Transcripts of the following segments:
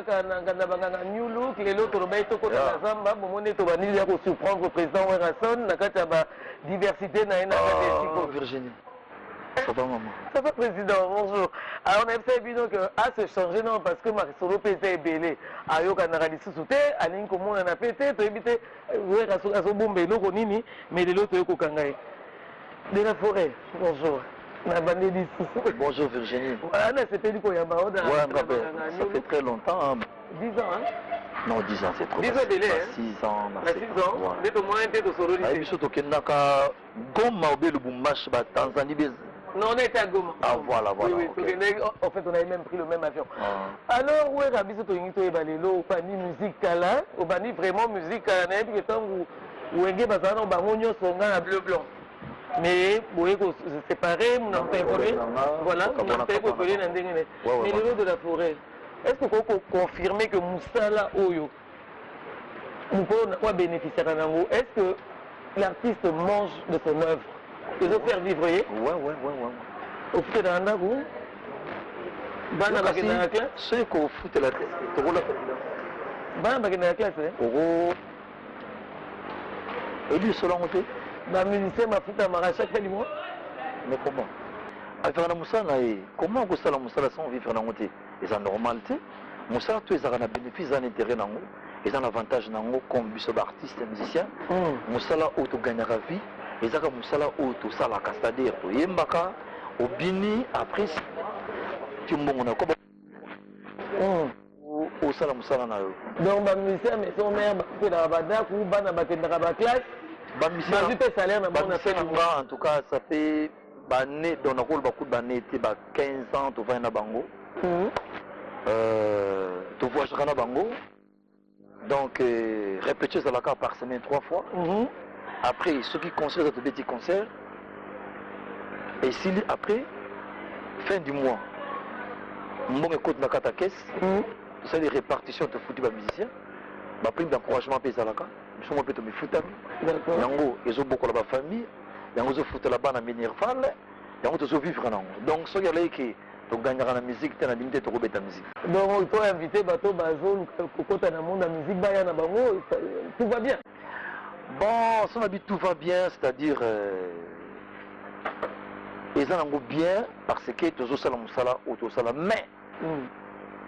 na banganga new look lelo to robai to ko na zamba bomone to bani ya ko surprendre le président Werrason na kati ba diversité na ina ka Virginie. Ça va maman. Ça va président, bonjour. Alors on a fait bien que à se changer non parce que Marisolo était belé. Ayo kana radisi souté, aline comment on a pété, to éviter Werrason aso bombe loko nini, mais de l'autre ko kangai. De la forêt. Bonjour. Bonjour Virginie. Voilà, c'était du Koyamba. Ouais, ça fait très longtemps. Hein. 10 ans, hein? Non, 10 ans, c'est trop. 10 ans délai, hein? 6 ans. 6 ans? Vous êtes au moins un peu de sororité. Ah, biso tokendaka Goma ou le Bumbash, Tanzanie. Non, on était à Goma. Ah, voilà, voilà. Oui, oui. Okay. En fait, on avait même pris le même avion. Alors, où est Rabiso Tonito et Balelo, ou pas ni musique Kala, ou pas ni vraiment musique Kala, n'a pas temps où Enge Bazano, Baronio, Songa, à bleu-blanc. Mais vous voyez que c'est séparé, vous n'avez pas évolué. Voilà, vous n'avez pas évolué dans le mais le lot de la forêt, est-ce que vous pouvez confirmer que Moussala Oyo, nous pouvons bénéficier d'un amour? Est-ce que l'artiste mange de son œuvre? Il veut faire vivre, oui? Ouais. Au foot de l'Andagou? Bana bakina la classe? C'est qu'au foot de la classe. Bana bakina la classe, hein? Et lui, selon vous? Les musiciens m'affrontent à chaque fin du mois. Mais comment? Comment vous savez que sans vivre dans le c'est normal. Vous savez que vous avez un bénéfice, un intérêt, et un avantage comme artiste et musicien. Vous savez que vous gagnez la vie, et vous savez que vous savez que c'est-à-dire que vous avez au bini après tu m'as dit au salam salana. Donc les musiciens mais son mère fait la bada ou bana bakenda la classe. Salaire en tout cas ça fait bané dans le rôle beaucoup de bané 15 ans tu vas na bango. Tu voyageras na bango. Donc répéter ça la carte par semaine 3 fois. Après ceux qui concertent des petits concerts. Et si après fin du mois mon écoute na carte caisse. C'est les répartitions de foutu les musiciens. Ma prime d'encouragement payé à la carte. Je suis un peu de mes foutants. Yango, ils ont beaucoup de la famille. Yango, ils ont foutu là-bas dans Minerval. Yango, ils ont vivre là. Donc, ce qui est qui tu gagneras la musique, tu as la limite de rouler ta musique. Donc, il faut inviter Bato Bazo, Coco, tu as le monde de la musique, Bayana Bango, tout va bien. Bon, ça m'a dit tout va bien, c'est-à-dire. Ils ont bien parce que tu as aussi la mais.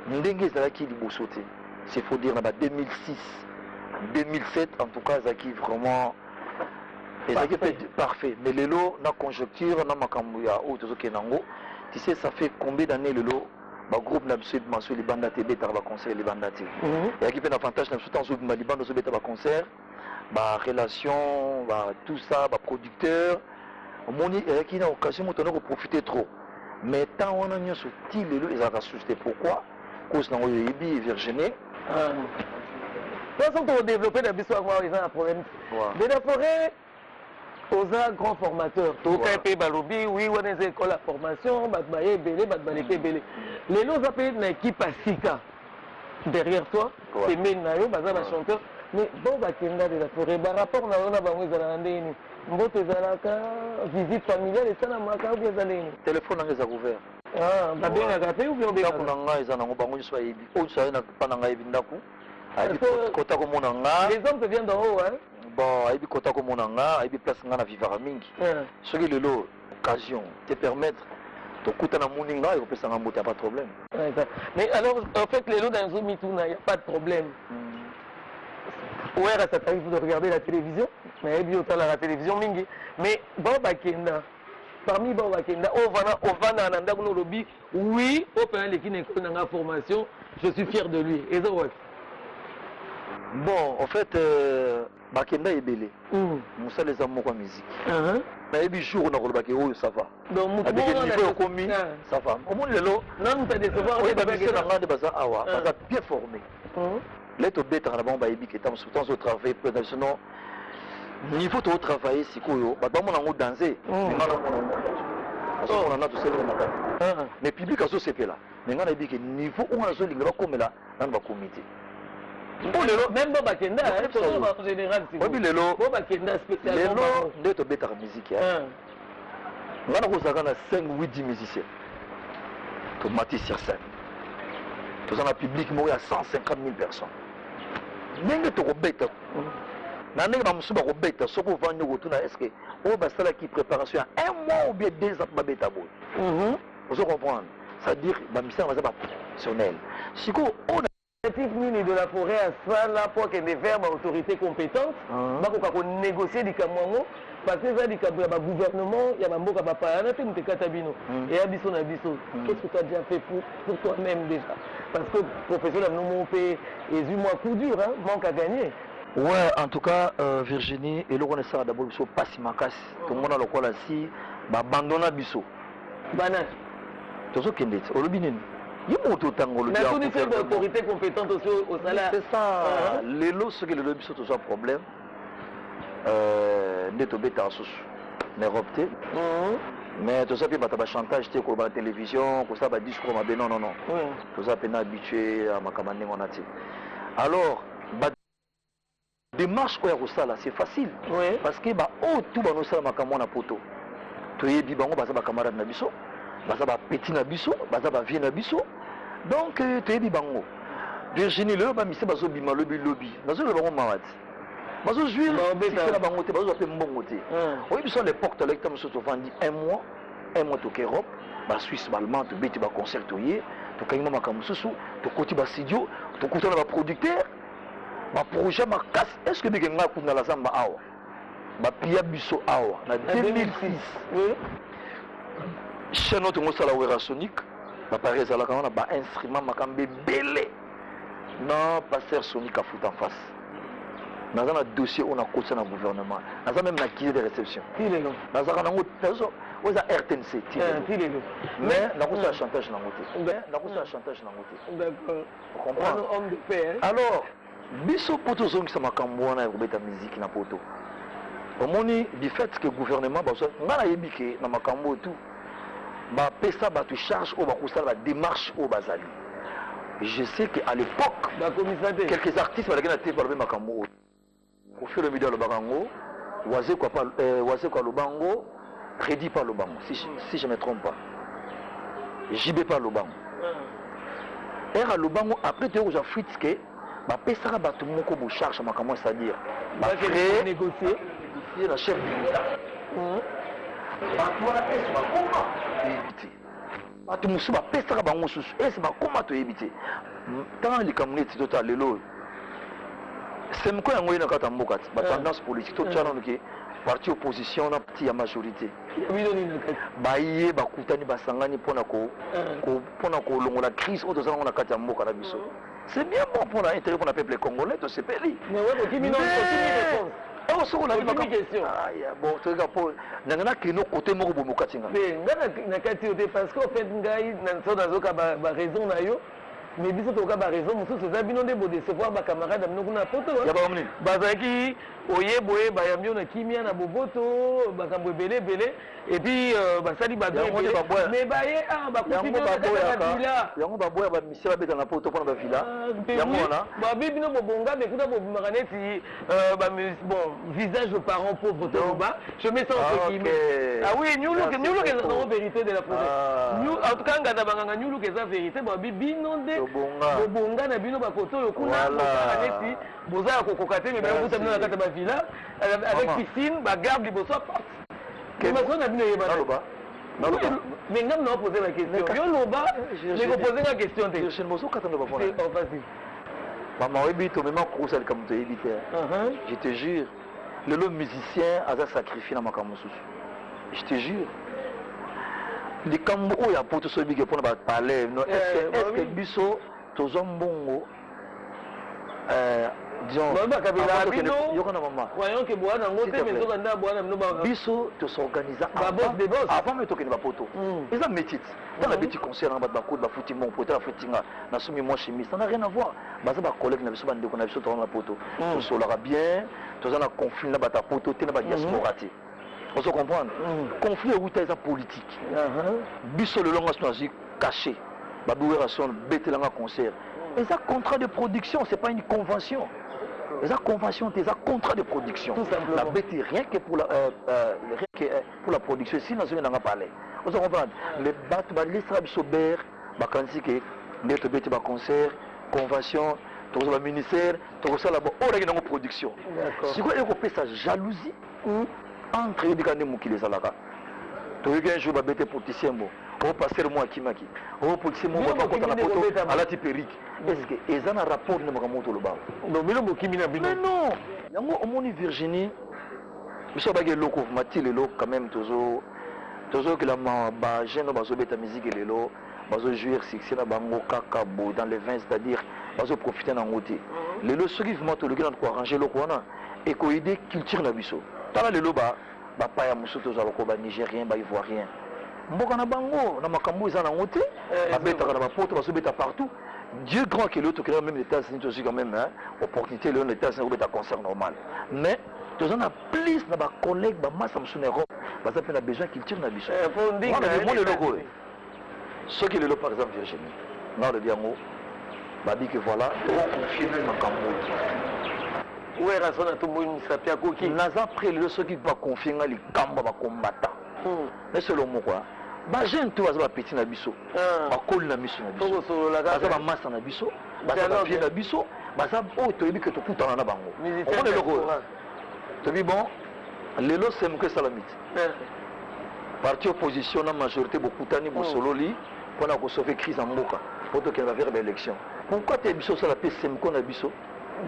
Ndenge Zalaki Libossoté, c'est faut dire, 2006, 2007, en tout cas, Zaki vraiment. Parfait. Mais le lot, dans la conjoncture, dans la Makamouya, tu sais, ça fait combien d'années le lot? Le groupe n'a pas de les bandes ATB, par le concert, les bandes ATB. Il y a qui fait l'avantage, dans les bandes ATB, par le concert, la relation, tout ça, le producteur. Il y a qui n'a occasion de profiter trop. Mais tant on a un style, ils ont assisté. Pourquoi? Parce que nous Virginie. De toute façon, pour développer la histoire, ils ont un problème. Mais la forêt, aux grands formateurs. Tout le pays Balobi, oui, on a des écoles de formation, Batbaye, Belé, Batbaleke, Belé. Les lots appellent une équipe à Sika. Derrière toi, c'est Menayo, Bazar, chanteur. Mais bon, Bakenda de la forêt, par rapport à la Bango Zalandéni, Mbote Zalaka, visite familiale, et ça n'a pas qu'à vous aller. Téléphone est ouvert. Ah, bien agapé ou bien bien agapé? Les hommes te viennent d'en haut, hein? Bon, il y a des places qui sont vivre à Mingi. Ce qui est l'occasion te permettre de coûter un morning là, il faut que pas de problème. Mais alors, en fait, les lots dans un Mitouna, il n'y a pas de problème. Ouais, ça t'arrive de regarder la télévision, mais il y a la télévision Mingi. Mais Boba Kenda, parmi Boba Kenda, Ovana Ananda Lobby, oui, au pays qui n'est pas dans formation, je suis fier de lui. Et ça, ouais. Bon, en fait, Bakenda est belé. Moussa les amours en musique. Mais les jours on a le baké, ça va. Donc, avec le niveau commis, ça va. Au moins, les lots, non, tu as des savoir, on est bien formé. Les to bêtes en avant, baby qui est en soutenance au travail, sinon, niveau de travailler, c'est quoi? Bah, on a dansé. On a tout ça. Mais public à ce c'est là. Mais on a dit que niveau où on a joué comme là, on va comité. Même Boba Kenda, en général, c'est Boba Kenda spécialement. Les lots de bêtes en musique. On a 5 ou 10 musiciens. Tomatis sur scène. Tous en public, il y a 150 000 personnes. N'est-ce pas bête? N'est-ce pas monsieur bête? Ce qu'on va nous retourner, est-ce que on va faire qui préparation un mois ou bien 2 ans pour bête à bout? Vous comprenez? C'est-à-dire que la mission va être professionnelle. Si on a mini de la forêt à ça là pour que des verbes autorités compétentes, on négocier des camoins parce que ça dit qu'il y a un gouvernement, il y a un mboka papa, et il y a biso na biso. Qu'est-ce que tu as déjà fait pour toi-même déjà? Parce que professionnel nous mon pays et du mois coup dur, hein, manque à gagner. Ouais, en tout cas, Virginie, et le connaisseur d'abord biso pas si macas. Tout le monde a le quoi là si, abandonner biso. Banane. Tout ce qui est au lobinin. Il y a beaucoup de temps au lobby. Mais il autorité compétente aussi au salaire. C'est ça. Les lots, ce que le lobby sont toujours un problème. Neto bêta sous n'Europe. Mais tout ça, il y a un chantage à la télévision, tout ça, il y a un discours. Non, non, non. Tout ça, il est habitué à ma campagne. Alors, la démarche pour ça, c'est facile. Parce que tout le monde a ma campagne à poto. Tu es dit, un camarade na biso. Bazaba petit na biso, bazaba vie na biso. Donc tu es dit bango. Virginie le ba mise bazo bima lobby. Bazo le bango malade. Bazo jouir c'est la bango te bazo pe mbongo te. Oui biso les portes lecteurs monsieur to vandi un mois to Europe, ba Suisse allemand to beti ba concert to yé, to kayima makamu susu, to koti ba studio, to koti na ba producteur, ba projet ma casse. Est-ce que bege nga ku na la samba awa? Ba pia biso awa na 2006. Chez notre Moussala Sonic, l'appareil est là quand on a un instrument macambé belé. Non, passer Sonic à foutre en face. Dans un dossier, on a coché dans le gouvernement. Dans un même acquis de réception. Dans un RTNC. Mais on a un chantage dans le côté. D'accord. Vous comprenez? Alors, biso poto zong qui s'amakambo na robeta musique na poto. Au moment du fait que le gouvernement, on a ébiqué dans makambo tout. Pesa batu charge au bakoussa la démarche au bazali. Je sais qu'à l'époque, quelques artistes ont été par le makambo. Au fur et à mesure le barango, oisé quoi le bango, Redi par le bango, si je ne me trompe pas. JB par le bango. Et à le bango après tu as fait que pesa batu moko bo charge makambo, c'est-à-dire créer négocier la chef de l'État. Batu musu ba pesa bango susu et c'est comment to éviter tant les communautés total lelo c'est mko yango ina kata mboka ba tendance politique to tchana ke parti opposition na parti ya majorité ba yé ba kutani ba sangani pona ko longola crise auto zanga na kata mboka na biso c'est bien bon pour l'intérêt pour le peuple congolais to c'est peli mais ouais qui minons oh so la question bon tu regardes pour nangana kino côté moko bomo katinga mais ngana kati ote parce qu'en fait ngai na so nazoka ba raison na yo mais biso toka ba raison mususu za bino nde bo décevoir ba camarade amino kuna poto ya ba omni bazaki oyeboye ba yambio na kimia na boboto ba kambo belé et puis basali ba mais ba ye ba kuti yango ba boya ba mission ba na poto pona ba villa yango na ba bibino bobonga mais kuna bobimaka neti ba bon visage de parents pauvres de bas je mets ça entre guillemets ah oui nous look est la vérité de la province nous en tout cas ngata banganga nous look est la vérité ba bibino de bobonga na bino ba photo yo kuna neti boza kokokate mais ba kuta bino na kata ba villa avec piscine ba garde liboso porte mais maintenant na bino yeba mais ngam na poser la question yo loba je vais poser la question te je ne me souviens pas de c'est facile maman oui to même crucial comme tu éviter je te jure le musicien a sacrifié na makambo susu je te jure les kambo ya poto so bige pour na parler non est-ce que biso tozombongo disons voyons que boana ngote mais tokanda boana mino ba biso to s'organiser avant mais tokende ba poto ils ont métier dans la petit concert ba ba ba futi mon poto la futinga na sumi moi chimiste ça n'a rien à voir baza ba collègue na biso bande ko na biso to na poto to solara bien to za na conflit na ba ta poto te na ba diaspora te on se comprend conflit ou ta politique biso le langage nazi caché ba bouration betelanga concert et ça contrat de production c'est pas une convention. Les conventions, c'est un contrat de production. La bête rien que pour la production. Si nous avons parlé, vous comprenez. Les bateaux, les straps sobers, bakansi que nde tobeti baconcert convention tokozala ministère tokosala oraki nango production sikoyo ekopesa jalousie entre yebika nde mokili ezalaka toyoki un jour babete politicien mo o pasteur mo akimaki o politicien mo bakota na poto alati perike est-ce que eza na rapport nde makambo tolobaka donc bino bokimi na bino mais non yango omoni Virginie biso baki eloko mati lelo quand même tozokela bagene bazobeta musique lelo bazojouir succès na bango kaka bo dans les 20 c'est-à-dire bazoprofite nango te lelo soki vraiment toloki na koarrange eloko wana ekoyede culture na biso tala lelo bapaya mosusu tozala loko banigérien baivoirien mboka na bango na makambo eza nango te babetaka na bapoto bazobeta partout Dieu grand que l'autre qui même les États-Unis aussi quand même opportunité les États-Unis obeta concert normal mais tous on a plus na ba collègue ba masse am sous Europe ba ça fait na besoin culture na biso faut dire que le logo ce qui est le logo par exemple Virginie na le diango ba dit que voilà on confie même makambo ouais raison na tout monde sapia koki naza après le ce qui va confier nga likamba ba combattant mais selon moi quoi ba jeune to aza ba petit na biso ba kol na miso na biso aza ba massa na biso baza ba pied na biso baza o to yebi que to kutana na bango on est logo to bi bon lelo c'est que salamite parti opposition na majorité bokutani bosololi pona ko sauver crise en mboka poto que va vers l'élection pourquoi te biso ça la paix semko na biso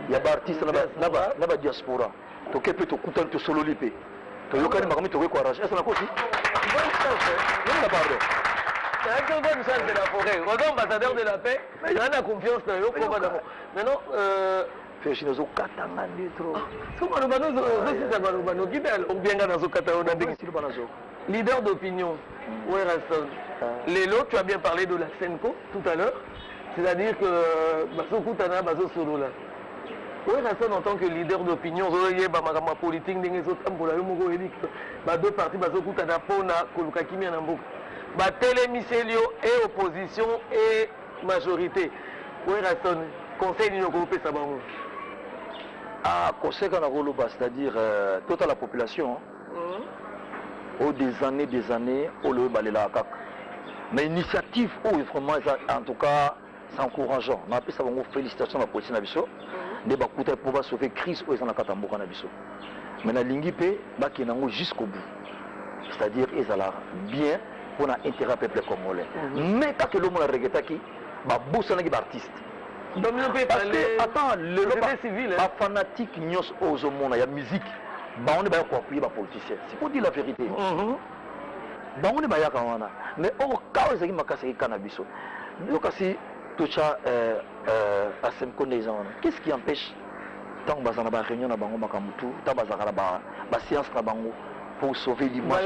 ya ba artiste na ba diaspora to ke pe to kutani to sololi pe to yokani makambo to ko arranger ça na ko si non la pardon c'est un bon chance de la forêt on ambassadeur de la paix mais il a confiance dans eux maintenant Virginie zo katanga ndetro comment le bano zo ça bano qui belle on bien dans zo katanga na ndenge leader d'opinion ouais Raston Lelo tu as bien parlé de la Senko tout à l'heure c'est-à-dire que baso kutana baso solo là oui, Raston en tant que leader d'opinion, ma politique, deux partis, télémiselio et opposition et majorité. Oui, Raston, conseil de groupe Sabango. Ah, conseil qu'on a c'est-à-dire toute la population, au des années, au le balela kak. Mais initiative, vraiment, en tout cas, c'est encourageant. On appelle ça félicitations à la politique nabiso. Des bakouta pour sauver crise où ils en a katamboka nabiso. Mais la lingi pe baki nango jusqu'au bout. C'est-à-dire ils ont bien pour l'intérêt peuple congolais. Mais quand l'homme la regrette qui ba bossa na ki artiste. Donc on peut parler attends le civil ba fanatique nyos aux hommes ya musique. Ba on est ba ko appuyer ba politicien. C'est pour dire la vérité. Ba on est ba ya kawana. Mais au cas où ils makasa ki cannabis. Donc si toucha qu'est-ce qui empêche tant que bazana ba réunion na bango makamutu tant bazaka ba science na bango pour sauver l'image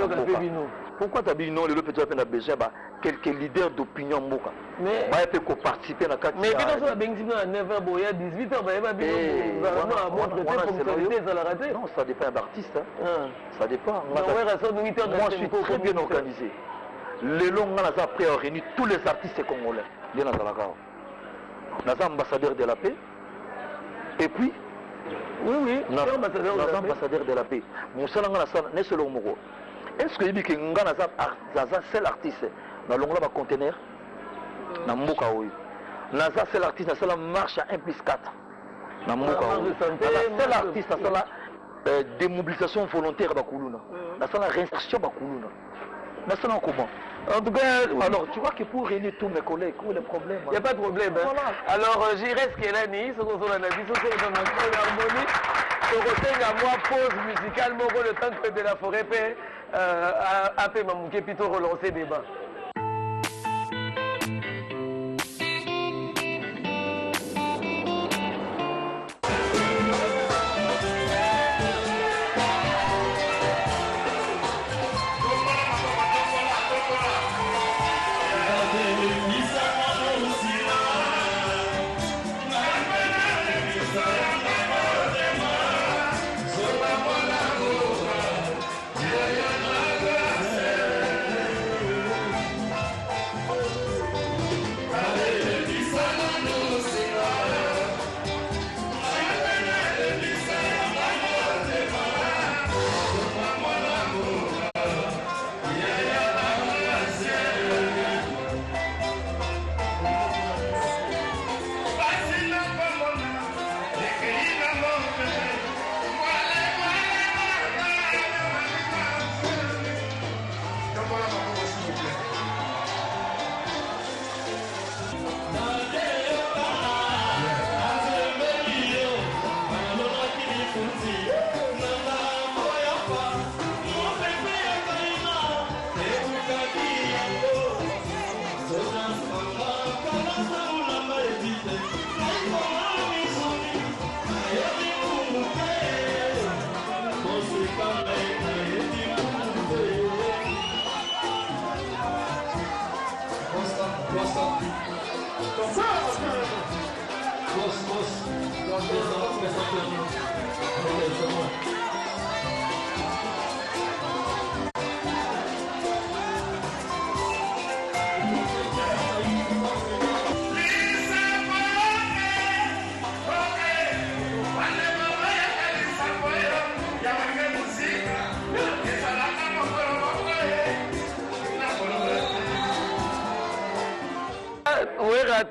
pourquoi tu as dit non le petit a besoin quelques leaders d'opinion mboka mais ba peut participer na kati mais quand on a bengi na 9h boya 18h ba ba non ça dépend d'artiste ça dépend moi je suis très bien organisé le long on a après réuni tous les artistes congolais bien dans la gare nous sommes ambassadeurs de la paix et puis oui nous sommes ambassadeurs de la paix nous sommes est-ce que il dit que nous sommes seul artiste dans le conteneur dans le mboka oui nous sommes seul artiste dans la marche à 1+4 dans le mboka oui seul artiste dans la démobilisation volontaire bakuluna dans la réinsertion bakuluna dans la comment. En tout cas, alors tu vois que pour réunir tous mes collègues, où est le problème? Il n'y a pas de problème. Hein. Voilà. Alors j'irai ce qu'elle a dit, ce qu'on a dit, ce qu'on a dit, l'harmonie. Je retiens à moi pause musicale, mon le temps que de la forêt peut appeler Mamouké plutôt relancer débat.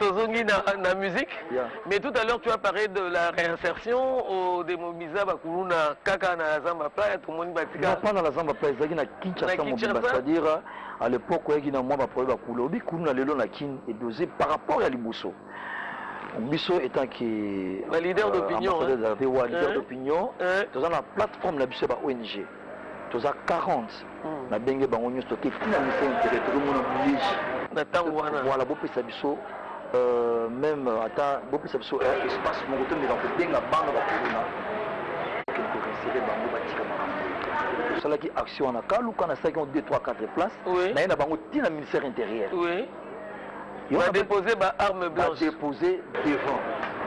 Tozongi na musique, yeah. Mais tout à l'heure tu as parlé de la réinsertion au démobilisé Bakuluna Kaka na Zamba Playa, tout le monde batika. Non, pas dans la Zamba Playa, na Kinshasa, c'est-à-dire à l'époque où il y a moi Bakuluna Bakulobi, Kuluna Lelo na Kin est dosé par rapport à Liboso. Biso étant qui leader d'opinion, leader d'opinion, dans la plateforme la Biso ba ONG. Tous à 40 na bengue bango nyosto qui finalement intérêt tout le monde oblige na tango wana voilà beaucoup ça biso même ata beaucoup ça biso espace mon côté mais dans benga bando ba kuna quelque réserver bango batika makambo cela qui action na kaluka na 5 2 3 4 places na na bango tina ministère intérieur oui il va déposer ba arme blanche déposer devant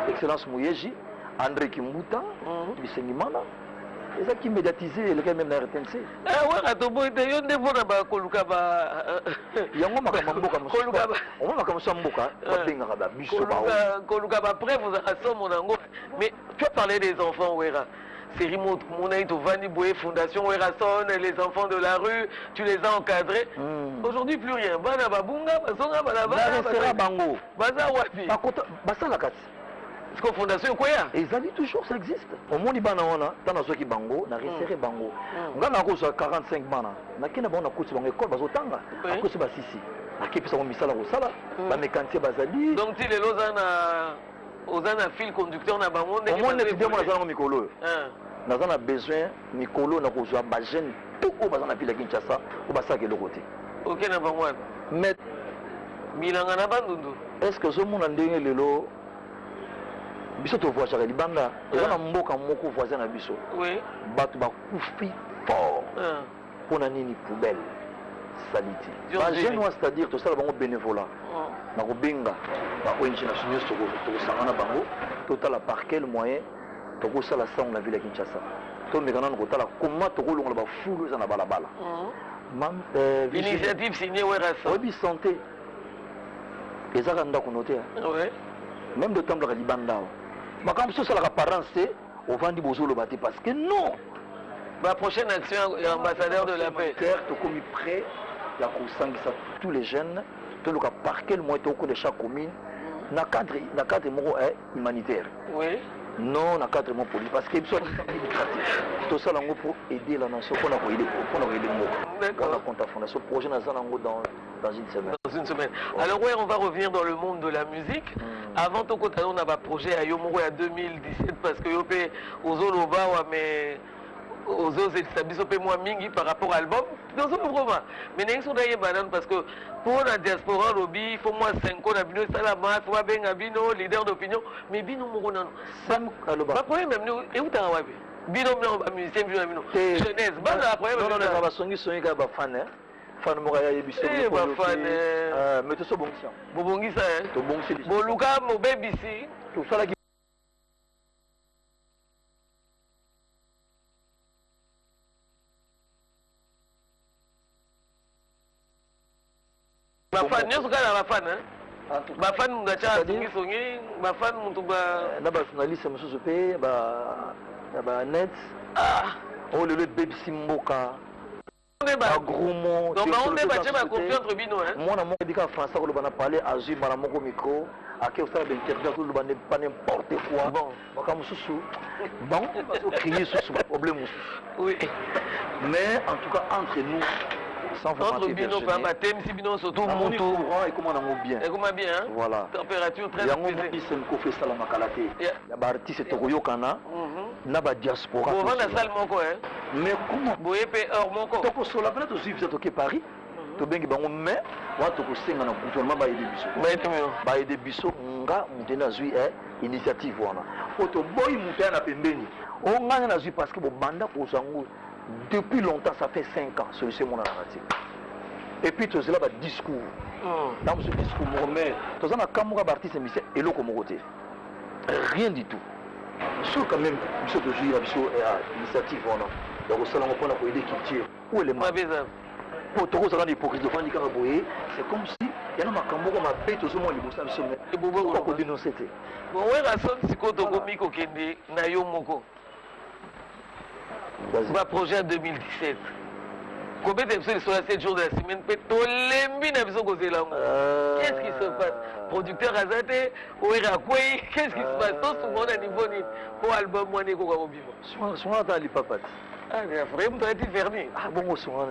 excellence Moyeji André Kimuta Bisengimana. Et ça qui médiatisé le gars même la RTNC. Ah ouais, atobo ite yo ndefo na ba koluka ba yango makamboka koluka on va comme ça mboka ba benga ba biso ba koluka ba preuve vous a somme nango. Mais tu as parlé des enfants Wera. C'est remote mon aïto Vani Boé Fondation Wera Son, les enfants de la rue, tu les as encadrés. Aujourd'hui plus rien. Bana babunga basonga bana ba bango. Baza wapi. Basa la kati. Parce que fondation quoi et ça dit toujours ça existe au monde bana wana tana soki bango na resserré bango ngana ko 45 bana na kina bona ko bango école bazotanga ko ba sisi akipisa ko misala ko sala ba mécanicien bazali donc ti les ozana fil conducteur na bango ndenge au monde ti demo na zana mikolo na zana besoin mikolo na ko zo ba jeune tout ko bazana ville Kinshasa ko basaka le côté OK na bango mais milanga na bandundu est-ce que zo mona ndenge lelo biso to voisin libanda eza na mboka moko voisin na biso oui bato bakufi fort pona nini poubelle saliti ba jeune c'est-à-dire to sala bango bénévolat na ko benga ba ONG na sunyo to sangana bango to tala par quel moyen to ko sala sang la ville ya Kinshasa to mekana ko tala comment to ko longola ba fulu za na balabala mam initiative signée Wera Son oui santé ezaka ndako noté oui même de temps la libanda makambo so sala parents c'est au vandi bozolo bati parce que non la prochaine action ambassadeur de la paix to comme prêt la kosangisa tous les jeunes to le par quel moyen to ko de chaque commune na cadre moko humanitaire oui non na cadre moko politique parce que soit to sala ngo pour aider la nation pour aider mo on compte fondation projet na zana ngo dans une semaine. Dans une semaine. Alors ouais, on va revenir dans le monde de la musique. Avant ton côté, on avait un projet à Yomoro en 2017 parce que Yopé Ozoloba mais Ozo c'est moi mingi par rapport à l'album. Dans ce programme. Mais n'eng sont d'ailleurs banane parce que pour la diaspora lobby, il faut moi 5 ans d'abino salama, soit ben abino leader d'opinion, mais bino moro non. Pas problème même nous et où t'as wapi. Bino non musicien bino bino. Jeunesse, bah la problème. Non non, ba songi songi ka ba fan fan moko ya biso ba fan mais to so bongisa bobongisa to bongisi boluka mo bebisi to sala ki ba fan nyoso kana ba fan ba fan ngacha songi ba fan muntu ba na ba journaliste mususu pe ba net oh le bebisi mboka gros mot donc on est battu ma confiance entre bino hein moi na mo dika français ko bana parler azui bana moko micro ake ça d'interview ko bana pas n'importe quoi bon comme susu bon crier sur problème oui mais en tout cas entre nous sans entre bino pas matem si bino surtout moto et comment on bien et comment bien hein voilà température très apaisée c'est ko fait ça la makalate ya ba artiste to yokana na ba diaspora on va na salle moko hein mais comment boye pe hors moko to ko sola peut-être aussi vous êtes OK Paris to bengi bango mais wa to ko senga na gouvernement ba aider biso ba aider biso nga mutena zui initiative wana oto boy mutena pembeni o ngana na zui parce que bo banda ko sango depuis longtemps ça fait 5 ans c'est mon narratif et puis tu as là discours dans ce discours mais tu as un caméra d'artiste et l'autre côté rien du tout Sur quand même, monsieur de jouer l'initiative, on a. Donc, ça, on prend pour aider culture. Où est le mal? Pour tout ça, l'hypocrisie de Fanny Karaboye, c'est comme si il y a un cambo comme un bête au sommet, il y a un dénoncé. Bon, ouais, la sonne, c'est quoi ton comique au Kende, Nayo Moko? Ma projet en 2017. Combien d'épisodes sur la 7 jours de la semaine? Qu'est-ce qui se passe? Producteur Azate, qu'est-ce qui se passe? Tout le monde à niveau pour l'album Moine Kokamobivo. Souvent, dans les papates. Ah, vraiment, tu as été fermé. Ah bon, souvent.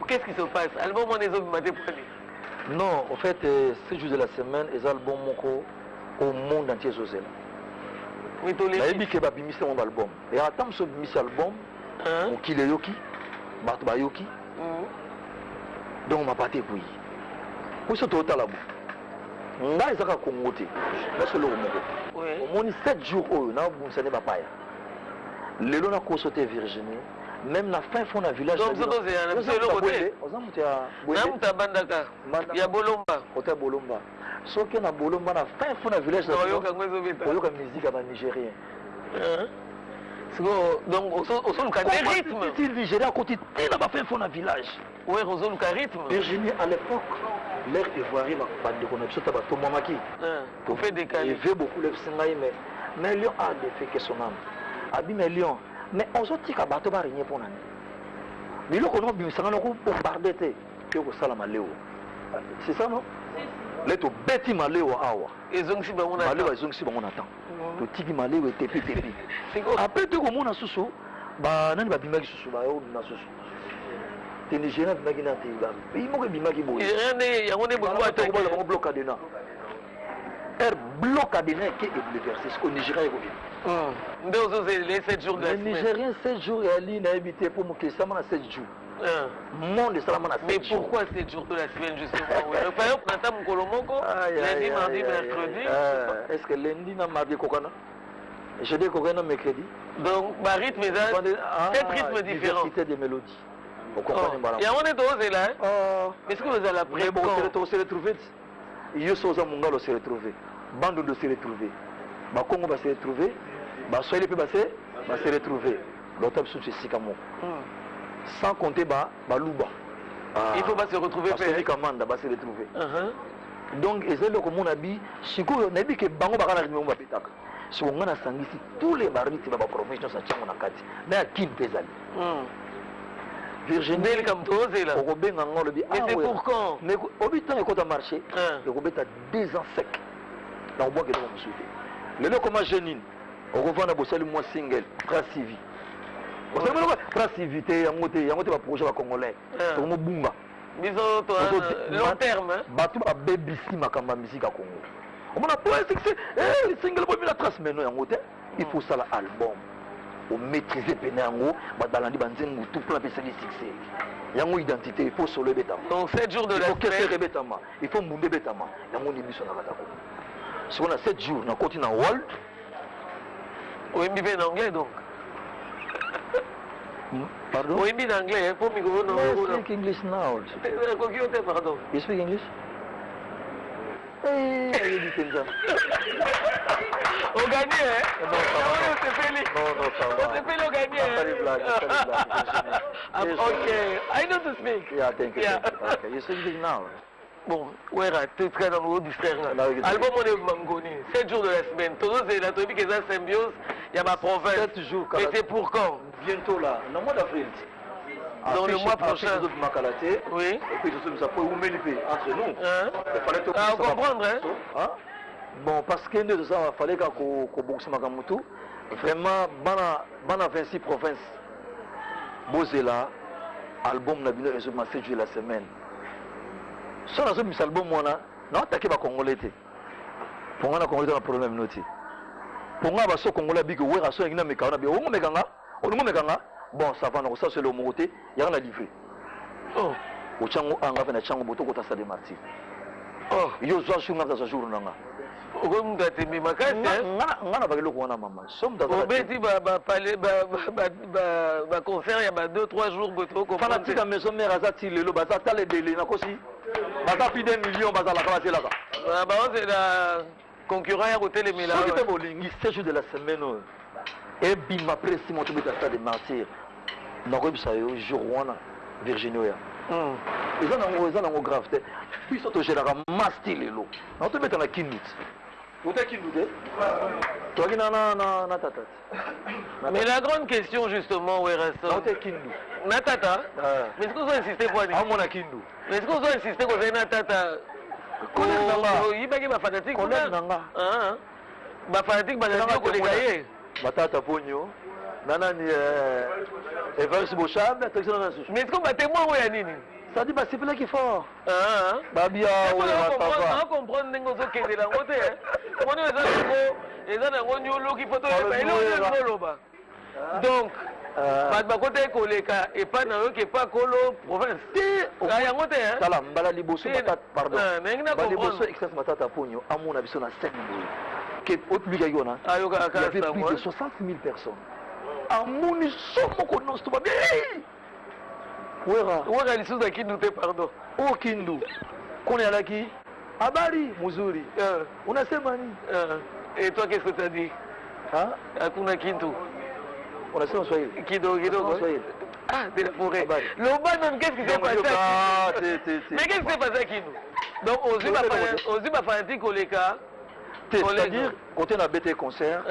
Qu'est-ce qui se passe? Album Moine Kokamobivo. Non, en fait, 7 jours de la semaine, les albums Moko au monde entier. Oui, tu l'as dit que c'est mon album. Et attends, ce album, au Kileyoki, Batubayoki. Donc, on m'a pas été bouilli. Où est-ce que tu as là-bas? Là, ils ont Congoté. Là, c'est le Moko. Au moins 7 jours, on a un pas. Les gens qui ont sauté Virginie, même la fin fond d'un village. Donc, c'est le côté. Il y a Bolomba. Côté Bolomba. Sauf qu'il y a Bolomba, la fin fond d'un village. Il y a une musique à Nigérien. Donc, au son le rythme. Si le Nigérien côté, il y a fin fond d'un village. Oui, au son le rythme. Virginie, à l'époque, l'air ivoirien, pas de connexion, tu as tout Mamaki. On fait décaler. Il veut beaucoup le Singaï, mais Lyon a des faits que son âme. Abîme Lyon. Mais on se dit qu'à bateau va régner pour l'année. Mais là, on a bien ça, on a bombardé. C'est ça, non? Là, tu bêtis Maléo à Awa. Et donc, si on attend. Maléo, si on attend. Tu tigi Maléo et tepi. Après, tu as sous bah, non, bah, bimagi sous bah, on a sous. Tu n'es jamais bimagi n'a pas. Il manque bimagi boy. Il y a un on bloque à des nains. Bloc à des nains qui est bouleversé. Ce qu'on Nigérien est revenu. Les 7 jours de la semaine. Les Nigériens, 7 jours, il a habité pour que ça m'a 7 jours. Mais pourquoi 7 jours de la semaine justement? Par exemple, on attend mon Colomoko, lundi, mardi, mercredi. Est-ce que lundi, mardi, Kokana? Jeudi, Kokana, mercredi. Donc, ma rythme est là. 7 rythmes différents. Diversité des mélodies. Il y a un étoile là. Est-ce que vous allez après? Bon, on se retrouver. Yosoza Mungalo se retrouver. Bando de se retrouver. Congo va se retrouver. Soyez va se retrouver. L'autre c'est Sikamo. Sans compter Louba. Il faut pas se retrouver. Parce Kamanda va se retrouver. Donc, et c'est le comme on a dit, si on a dit que Bango Bakana Rimon va péter. Si on a sangisi, tous les barils qui vont provision ça tient on a quatre. Mais à qui pèse Virginie, comme toi, c'est là. Et c'est pour quand? Mais au bout de temps, quand on a marché, le Robert a 2 ans sec. Là, on voit que nous souhaiter. Le lot comme Jeanine, on revend à bosser le mois single, Prasivi. Vous savez quoi? Prasivité, il y a un projet congolais. C'est comme Bunga. Long terme. Batou a BBC Makamba musique à Congo. On a pas un succès. Le single, il a trace maintenant. Il faut ça l'album. Pour maîtriser Pénango, tout plein de succès. Il y a une identité, il faut solo bétama. Donc 7 jours de la semaine. Il faut mounder bétama. Il y a une émission dans la si on a 7 jours, on continue en world. Oui, mais en anglais donc. Pardon? Oui, mais en anglais, pour me go. I speak English now. Pardon. You speak English? Hey, you dit ça. On gagne, hein? Non, ça va. Non, ça va. On s'est fait le gagner. Okay, I know to speak. Yeah, thank you. Yeah. Okay, you speak English now. Bon, ouais, tu es dans le haut du frère. Album, on est Mangoni. 7 jours de la semaine. Tout ça, c'est la topique qui est la symbiose. Il y a ma province. 7 jours. Mais c'est pour quand? Bientôt là, dans le mois d'avril. Dans le mois prochain. Oui. Et puis, ça peut humilier entre nous. Il fallait tout comprendre, hein? Bon, parce que nous, il fallait qu'on boxe Makamutu. Vraiment, dans 26 provinces. Bozela, album, n'a bien résumé 7 jours de la semaine. Si on a un album, on a attaqué les Congolais. Pour moi, les Congolais ont un problème. Pour moi, les Congolais ont dit que oui, ils ont dit que bon, ça va, ça c'est le mot, il y a un livré. Oh, au Tchango, on a fait un Tchango, on a fait un martyr. Oh, il y a un jour, on a fait un jour. On a fait un makasi, on a fait un maman. On a dit que concert, il y a 2-3 jours. On a dit que la maison mère a dit que le bazar est délai. Baza plus d'un million, baza la classe là. C'est la concurrence à côté les mélanges. Si tu es bolingi, 7 jours de la semaine, et bim après si mon tombé à stade de martyr nakoyebisa yo jour wana Virginie oya eza nango grave te biso togelaka masti lelo nakotobeta na kindu ota kindu te toaki na tata mais la grande question justement Werason naota kindu na tata mais est-ce que vous insistez pour dire amona kindu mais est-ce que vous insistez que vous na tata oyibaki bafanatique collègue nanga bafanatique bazali koleka ye batata ponyo nanani Evariste Bocham mais est-ce que batémoin oyo ya nini ça dit basepelaki fort babia comprendre ndenge ozokendela yango te omoni eza nango nyoloki po toyeba eloko oloba donc bato bakota koleka epa na yoki epa kolo province yango te tala mbala liboso pardon liboso extase matata ponyo amona biso na 5 boye ke au public ayaki wana il y avait plus de 60 000 personnes amoni so moko non stoba wera lisusu ya kindu te pardon o kindu kone alaki habari muzuri unasema nini et toi qu'est-ce que tu as dit hakuna kintu unasema Swahili kidogo ah de la forêt lobanon qu'est-ce qui s'est passé mais qu'est-ce qui s'est passé à kindu donc ozi bafanatique koleka c'est-à-dire côté na BT concert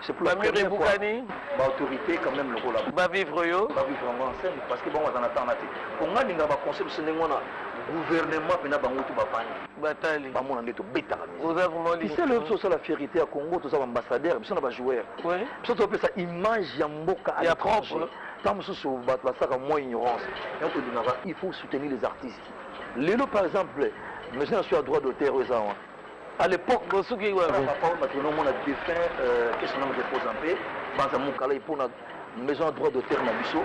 c'est pour la première fois l'autorité quand même le rôle va vivre vraiment en scène parce que bon on attend là pour moi ninga ba concept ce ndengona gouvernement pena bango tout bapani batali ba mona ndeto beta vous avez vraiment dit c'est le ça la fierté à Congo tous ambassadeurs biso na ba joueurs oui biso to pesa image ya mboka ya propre tant mususu ba saka moins ignorance donc il faut soutenir les artistes lelo par exemple monsieur sur droit d'auteur aux gens à l'époque bosuki wa papa maintenant on a défunt qu'est-ce qu'on a dépose en paix banza mukala pour na maison droit d'auteur na biso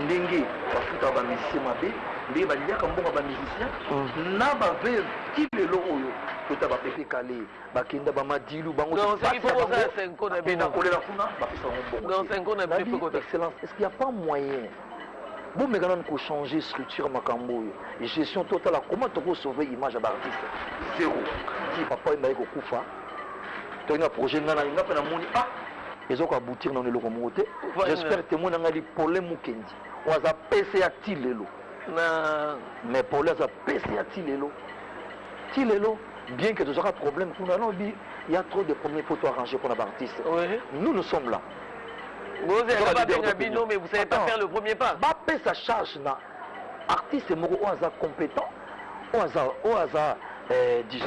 ndenge bafuta ba musicien mabe ndenge baliaka mbongo ba musicien na ba ve ki lelo oyo tota ba pepe kale bakenda ba madilu bango donc c'est qu'il faut ça 5 ans na bino kolela kuna ba pesa mbongo donc 5 ans na bino excellence est-ce qu'il y a pas moyen bon mais quand même qu'on changer structure makambo et gestion totale comment tu peux sauver l'image de l'artiste zéro si papa il m'a dit kufa tu as un projet ngana inga pe na moni ils ont aboutir dans le locomotive j'espère que mon ngali problème mukendi on a PC à tilelo na mais problème à PC à tilelo bien que tu auras problème il y a trop de premiers pour toi arranger pour l'artiste nous sommes là. Vous n'avez pas bien bino, mais vous ne savez pas faire le premier pas. Bappé sa charge na artiste moko au hasard compétent, au hasard disons,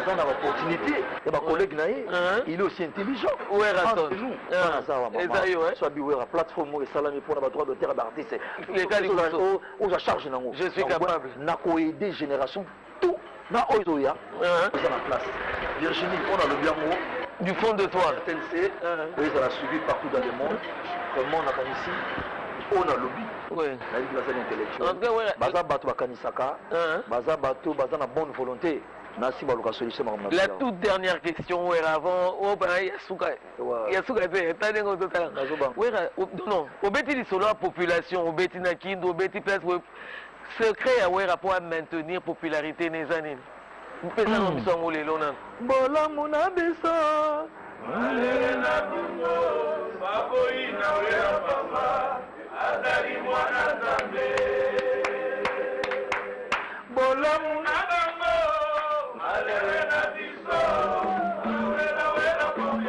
dans l'opportunité, et ma collègue naïe, il est aussi intelligent. Où est Raton? Soit biwera plateforme et salami pour la droit de terre d'artiste. Les gars, où la charge nango. Je suis capable. Nako aider génération tout na oizoya. C'est la place. Virginie, on a le bien mot. Du fond de toi. TNC, oui, ça l'a suivi partout dans le monde. Comment on a ici, on a lobby. Oui. La vie intellectuelle. Baza bato bakanisaka. Baza bato baza na bonne volonté. Merci baluka solution ma. La toute dernière question avant Yasuka. Yasuka te tande ngo totala. Non, obeti li solo population, obeti na kindu, obeti place secret à wera pour maintenir popularité les années. Mpesa no biso ngolelo na bola muna biso alena bungo baboyi na wera papa adali mwana nzambe bola muna bango alena biso wera papa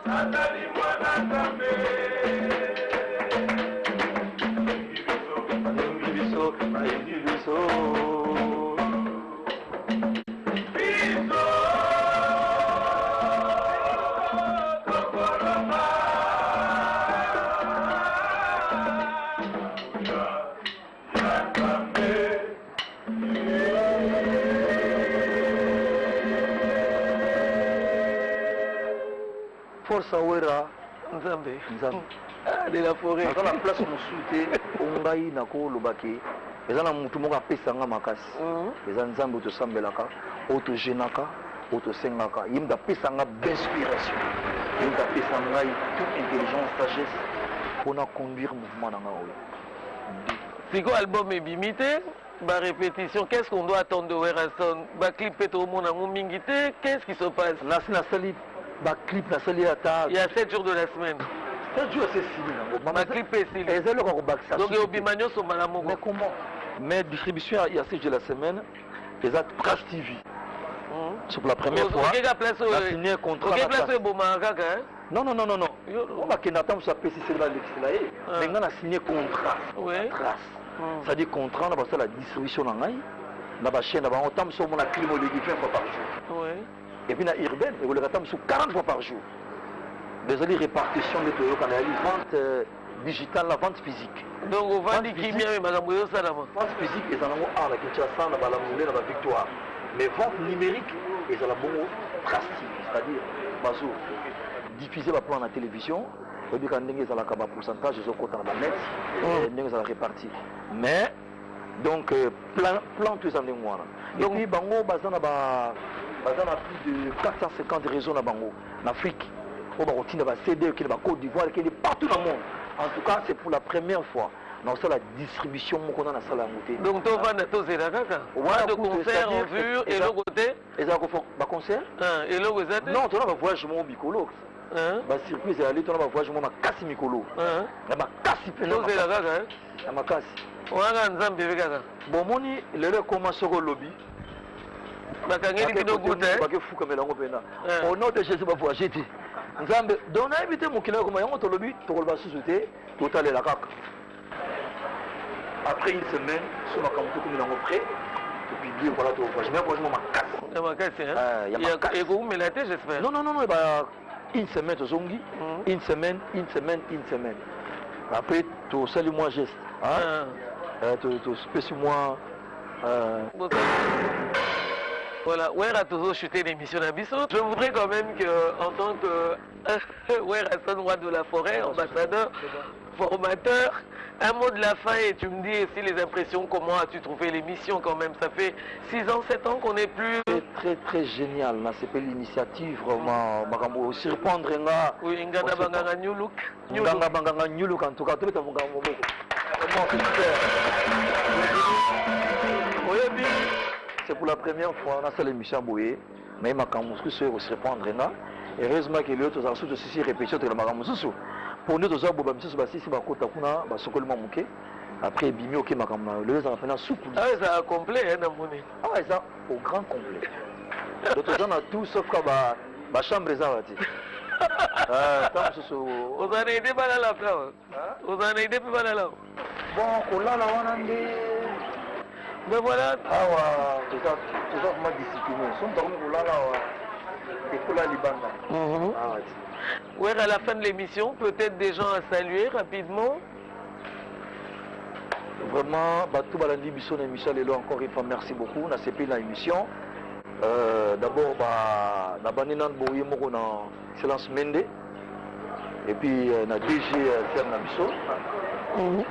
adali mwana nzambe biso force awera nzambe de la forêt dans la place mosuté ongai nako lobaki eza na mutu moko apesanga makasi eza nzambe otosambelaka otogenaka otosengaka ye mutu apesanga d'inspiration ye mutu apesa ngai toute intelligence sagesse mpona conduire mouvement na ngai oyo siko album ebimi te barépétition qu'est-ce qu'on doit attendre de Werason baclip pe tomona yango mingi te qu'est-ce qui se passe nasi nasali baclip nasali ata il y a 7 jours de la semaine 7 jours c'est signé. Ma clip est signé. Et c'est le Robaksa. Donc il y a Obimagno sur Malamoko. Mais comment? Mais distribution il y a 6 jours la semaine. Et ça Trace TV. C'est pour la première fois. On a signé un contrat. Non. On va qu'il n'attend pas PCC de l'extérieur. Mais on a signé contrat. Trace. Ça dit contrat, on a passé la distribution dans la chaîne, on a temps sur mon climat de 20 fois par jour. Et puis dans urbaine, on le attend sur 40 fois par jour. Désolé, répartition de Toyo Canal, vente digitale, la vente physique. Donc on vend des criminels, mais madame Bouyo Salama. Vente physique, ils en ont un, la Kinshasa, la Balamboulé, la Victoire. Mais vente numérique, ils ont la bonne drastique, c'est-à-dire, Bazou, diffuser par plan à la télévision. On dit qu'ils ont un pourcentage, ils ont compté dans la net, ils ont réparti. Mais, donc, plan tous les mois. Et puis, Bango, Bazan a plus de 450 réseaux en Afrique. On va continuer à CD, qui est en Côte d'Ivoire, qui est partout dans le monde. En tout cas, c'est pour la première fois. Dans la distribution, qu'on a dans la salle à monter. Donc, tu vas tous les de concert en vue et l'autre côté. Et ça va concert. Et l'autre côté. Non, tu vas voyager mon bicolo. Bah circuit c'est allé, tu vas voyager mon kasi mikolo. Ma kasi pe tous les ma kasi. On a nzambe vekaka. Bon moni lelo commence au lobby. Bakangeli kino goûter. Ba ke fuka melango pena. Au nom de Jésus va voyager. Nzambe donc na invité mon kilo comme yango to lobby to kolba sous-souté total la kaka. Après une semaine, sur ma campagne comme melango prêt. Depuis bien voilà to voyage. Mais voyage ma kasi. Ma kasi hein. Il y a et vous me la tête j'espère. Non bah une semaine aux zongi, une semaine. Après, tu salues moi geste. Tu spécies moi. Voilà, Ouer a toujours chuté l'émission d'Abisso. Je voudrais quand même qu'en tant que Ouer Hassan Roi de la Forêt, ambassadeur, formateur, un mot de la fin et tu me dis aussi les impressions, comment as-tu trouvé l'émission quand même? Ça fait 6 ans, 7 ans qu'on n'est plus... Très génial, c'est l'initiative vraiment, aussi répondre là. Oui, Ngana Banganga New Look. Ngana Banganga New Look en tout cas, tout le monde c'est pour la première fois, on a fait l'émission Boye, mais il m'a aussi répondre là. Heureusement que les autres ont aussi répété de la Magamoussou. Pour nous, nous avons après, Bimi, ok, le ça a soupe. Ah, ça a complet, hein, dans mon nez. Ah, ça, au grand complet. D'autres gens ont tout sauf que ma chambre est en vous en avez aidé pas là, vous en avez aidé pas là. Bon, on l'a là, on a mais voilà. Ah, ouais, tout ça, comment discipliné. Ils sont dormis pour là, et pour la Libanda. Ouais, à la fin de l'émission, peut-être des gens à saluer rapidement. Vraiment, tout le monde Michel Lelo encore une fois, merci beaucoup. On a CP dans l'émission. D'abord, on a Silence Mende. Et puis, on a DG Serna Bisso.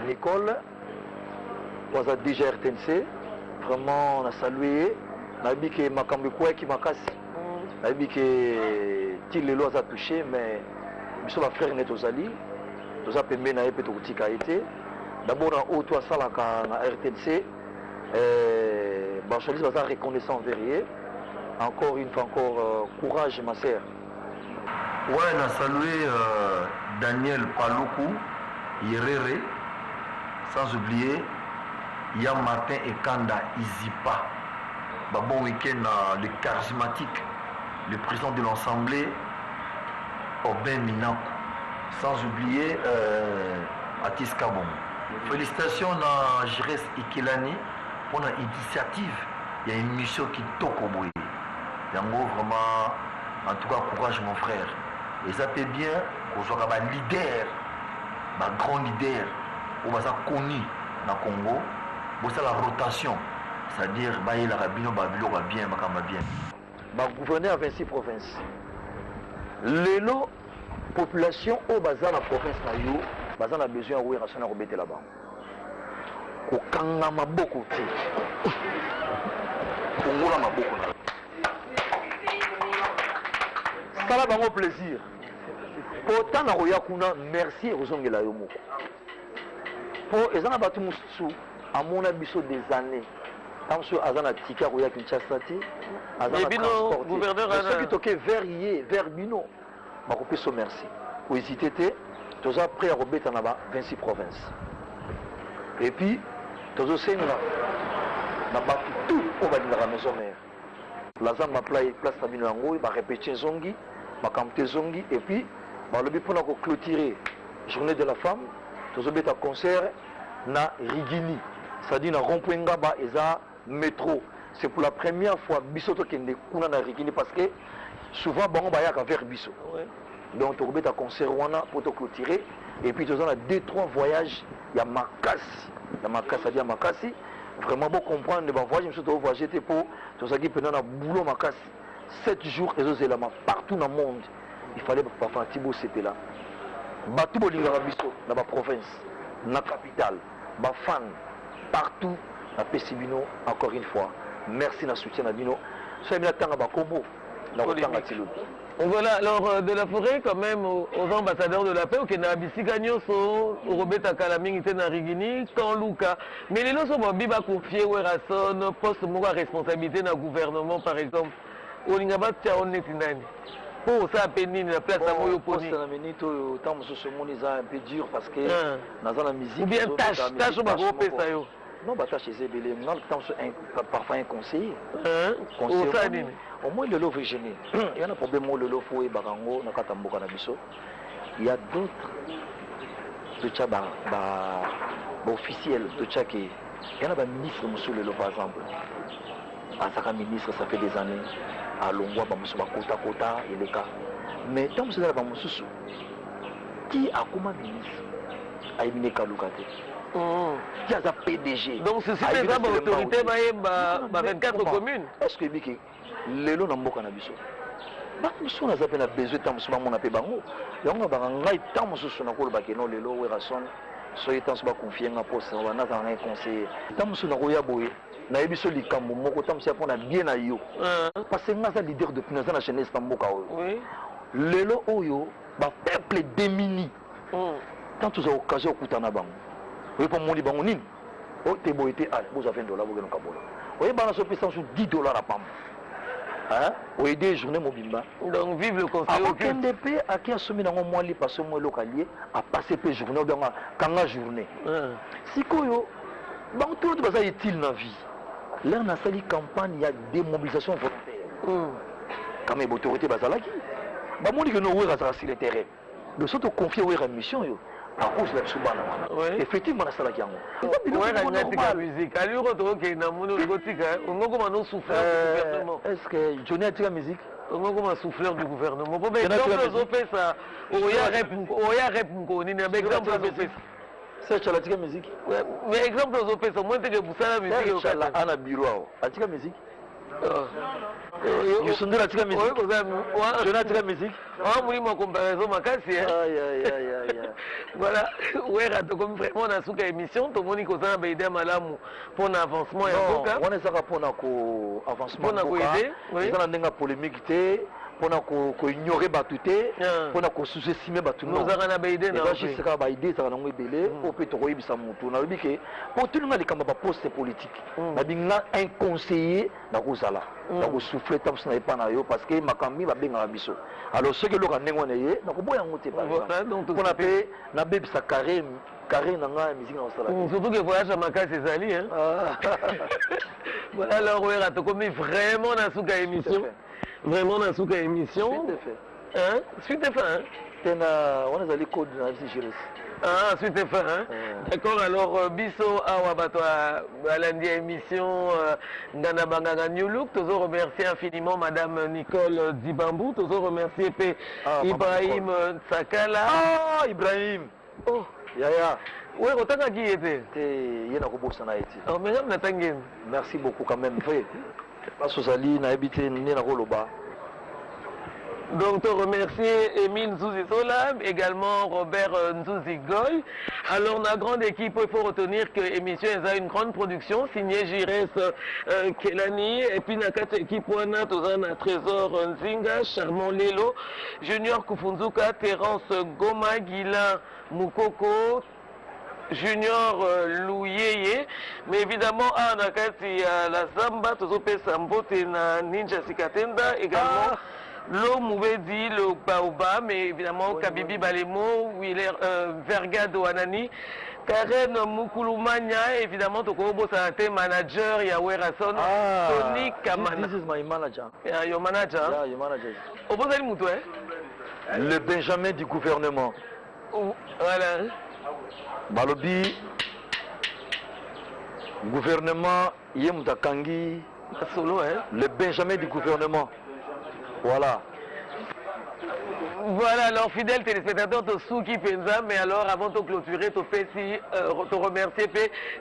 Nicole. On a DG RTNC. Vraiment, on a salué. On a dit que Makambi Koué qui m'a cassé. On a dit que Tilelo a touché, mais Bisso va frère net aux alliés. Nous avons permis de faire été. D'abord, on a ça la RTNC. Je suis reconnaissant envers. Encore une fois, courage, ma sœur. Ouais, on a salué Daniel Paloukou, Yerere, sans oublier Yann Martin et Kanda Izipa. Bon week-end, le charismatique, le président de l'Assemblée, Aubin Minakou. Sans oublier Atis Kabon. Félicitations à Jires Ikilani pour l'initiative. Il y a une mission qui toque au bruit. Yango vraiment, en tout cas, courage mon frère. Et ça fait bien qu'on soit un leader, un grand leader, on va ça connu dans le Congo. Pour ça la rotation, c'est-à-dire que la rabino va bien, va bien. Gouverner à 26 provinces. L'élo population au bazar la province nayo, bazar a besoin de rationner rebêter là-bas. Au Kangama beaucoup de Congo la beaucoup. Ça va mon plaisir. Pourtant na roya kuna merci rozongela yo moko. Pour ezana batu musu à mon abiso des années. Tant que azana tika roya Kinshasa ti, azana bino gouverneur ceux qui toquaient vers Bino. Ma merci. Pour hésiter, tous prêts à remettre en bas 26 provinces. Et puis, tous aussi, on a battu tout au bas de la maison mère. La zone m'a place à Binango, m'a répété zongi, m'a campé zongi, et puis, le pour clôturer la journée de la femme, tous un concert na Rigini, c'est-à-dire na rond-point Ngaba et ça métro. C'est pour la première fois bisoto qui est kuna na Rigini parce que souvent bon bah y a vers biso. Donc tu as un concert pour te clôturer et puis tu as 2-3 voyages, il y a Makassi, c'est-à-dire Makassi. Vraiment bon comprendre les voyages, je me suis voyagé pour tout ça qui pendant un boulot Makassi 7 jours et aux éléments partout dans le monde. Il fallait pas faire Thibaut c'était là. Batou bolingara biso dans la province, dans la capitale, ba fan partout à Pessibino encore une fois. Merci na soutien na bino. Soyez bien tanga ba combo na tanga tilou. Voilà, alors de la forêt quand même aux ambassadeurs de la paix, au Kenya, Bisigagno, au Robert Kalaming, était dans Rigini, quand Luka. Mais les lois sont bien confiés au Erason, poste de responsabilité dans le gouvernement par exemple. Au Lingaba, tu as un pour ça, la place à Moyoponi. Le temps où un peu dur parce que dans la musique. Ou bien tâche au Bagopé, ça yo. Non, tâche c'est belé. Non, le temps parfois un conseiller. Au moins le lot veut gêner. Il y a un problème où le lot faut et barango, nakatambo kanabiso. Il y a d'autres de tcha officiels de tcha qui. Il y en a un ministre monsieur le lot par exemple. À sa ministre ça fait des années. À Longwa, Kota, et les cas. Mais tant que c'est là, qui a comme ministre a éminé Kalukate? Qui a PDG? Donc, c'est ça, l'autorité va 24 communes. Est-ce que les lots n'ont pas cannabis? Nous avons besoin de temps que nous avons bango. Et on a tant que nous avons les lots, soyez tant que confiés en poste, on a un conseiller. Tant que nous avons na yebiso likambo moko tamsi apona bien na yo parce que nga za leader de finanza na jeunesse na mboka oyo lelo oyo ba peuple démuni tant tu as occasion okutana bango oyo pa moni bango nini o te boité à vous avez $20 bogeno kabola oyo bana so pesa sur $10 à pam hein o aider journée mobimba donc vive le conseil au KNDP a qui a soumis dans moi li parce que moi localier a passé pe journée dans kanga journée sikoyo bango tout le monde est-il dans vie. Là, on a sali campagne, il y a des mobilisations volontaires. Quand même, l'autorité bazalaki. Bah, moi, je dis que nous, on est sur le terrain. Nous sommes confiés à une mission. À cause de la Soubana. Effectivement, on a salaki. Oui, on a la musique. Alors, on a souffleur du gouvernement. Est-ce que Johnny a tiré la musique? On a souffleur du gouvernement. Mais exemple, on fait ça. On y a répondu. Exemple, on fait ça. C'est la musique. Mais exemple, on fait ça. Moi, je vous la musique. C'est la bureau. La musique. You sont de la musique. Je n'ai la musique. Ah, oui, ma comparaison, ma casse. Voilà. Ouais, comme vraiment, on a sous émission. Tout le monde est en train malamu pour l'avancement. On est là pour l'avancement. Pour aider. Oui. On a une polémique. Pour ignorer Batouté, pour sous-estimer Batouté. Nous avons une idée. Nous avons une idée. Nous avons une idée. Nous avons une idée. Pour tout le monde, il y a un poste politique. Nous avons un conseiller. Nous avons soufflé parce que Makami va bien à Bisso. Alors, ce que nous avons dit, nous avons dit, pour la paix, nous avons dit, carré dans la musique dans le surtout que voyage à Maka c'est Zali. Voilà, alors, on a commis vraiment dans cette émission. Vraiment dans cette émission. Hein? Suite de fin. On est allé code dans la vie. Ah, suite de fin. D'accord, alors, Bisso, Awabato, à lundi émission, Ngana Banganga New Look. Tous remercier infiniment Madame Nicole Dibambou. Tous remercier Ibrahim Sakala. Ah, Ibrahim. Oh, Yaya. Oui, autant qui était. Merci beaucoup quand même. Donc, te remercier Émile Nzouzi Solam, également Robert Nzouzi Goy. Alors, la grande équipe, il faut retenir que l'émission est une grande production, signée Jires Kelani, et puis la quatre équipes, on a Trésor Nzinga, Charmant Lelo, Junior Kufunzuka, Terence Goma, Guilain Moukoko, Junior Louyeye, mais évidemment, on a la Zamba, Tozope Sambote, Ninja Sikatenda, également. Lo Moubedi, le Baoba, mais évidemment Kabibi Balemo, Willer Vergado Anani, Karen Moukoulumania, évidemment Tokobo Sanate, manager, Yahweh Rasson, Tony Kamana. This is my manager. Yeah, your manager. Yeah, your manager. Opposé Moutou, hein? Le Benjamin du gouvernement. Voilà. Balobi, gouvernement, Yemutakangi. Solo, hein? Le Benjamin du gouvernement. Voilà. Voilà, alors fidèles téléspectateurs de Souki Penza, mais alors avant de clôturer, te remercier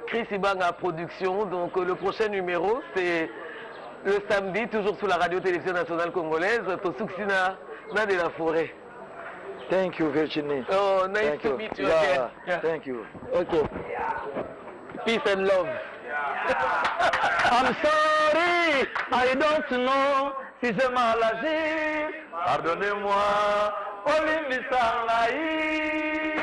Chris Ibanga Production. Donc le prochain numéro, c'est le samedi, toujours sur la radio-télévision nationale congolaise, Tosuksina na de la forêt. Thank you, Virginie. Oh, nice Thank to you. meet you Yeah, again. Yeah. Thank you. Okay. Peace and love. I'm sorry, I don't know si j'ai mal agi. Pardonnez-moi, Olivier Sarlaï.